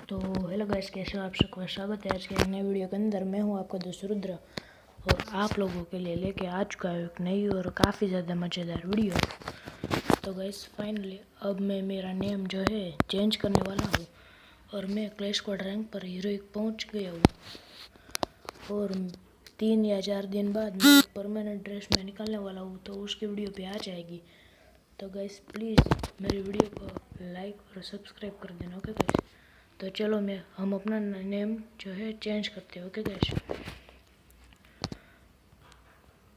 तो hello guys, कैसे हो आप सबका स्वागत है आज के नए वीडियो के अंदर। मैं हूं आपका दोस्त रुद्र और आप लोगों के लिए लेके आ चुका है एक नई और काफ़ी ज़्यादा मज़ेदार वीडियो। तो गाइस फाइनली अब मैं मेरा नेम जो है चेंज करने वाला हूं और मैं क्लैश स्क्वाड रैंक पर हीरोइक पहुंच गया हूं और 3 या 4 दिन बाद मैं परमानेंट ड्रेस में निकलने वाला हूँ, तो उसकी वीडियो पे आ जाएगी। तो गाइस प्लीज़ मेरी वीडियो को लाइक और सब्सक्राइब कर देना, ओके गाइस। तो चलो हम अपना नेम जो है चेंज करते हैं, ओके गाइस।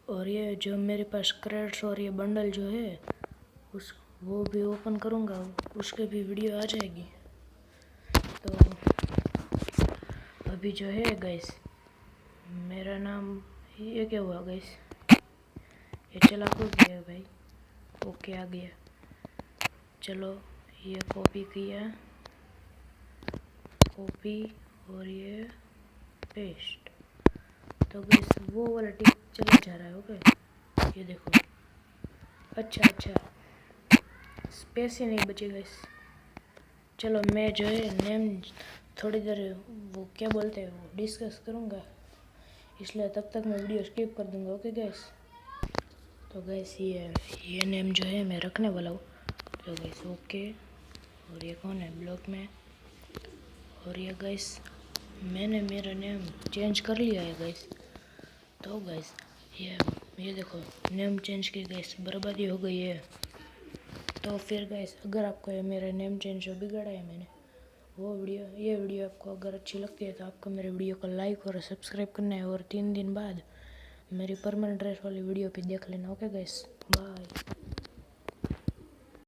और ये जो मेरे पास क्रेड्स और ये बंडल जो है वो भी ओपन करूँगा, उसके भी वीडियो आ जाएगी। तो अभी जो है गाइस मेरा नाम ये क्या हुआ गाइस, ये चला तो गया भाई। ओके आ गया, चलो ये कॉपी किया, कॉपी और ये पेस्ट। तो गाइस वो वाला टिक चला जा रहा है, ओके ये देखो। अच्छा स्पेस ही नहीं बची गाइस। चलो मैं जो है नेम थोड़ी देर वो क्या बोलते हैं वो डिस्कस करूँगा, इसलिए तब तक मैं वीडियो स्किप कर दूँगा, ओके गाइस। तो गाइस ये नेम जो है मैं रखने वाला हूँ। तो गाइस ओके, और ये कौन है ब्लॉक में, और ये गाइस मैंने मेरा नेम चेंज कर लिया है गाइस। तो गाइस ये देखो नेम चेंज की गाइस बर्बादी हो गई है। तो फिर गाइस अगर आपको ये मेरा नेम चेंज जो बिगड़ा है मैंने वो ये वीडियो आपको अगर अच्छी लगती है तो आपको मेरे वीडियो को लाइक और सब्सक्राइब करना है और 3 दिन बाद मेरी परमानेंट ड्रेस वाली वीडियो पे देख लेना, ओके गाइस। बाय।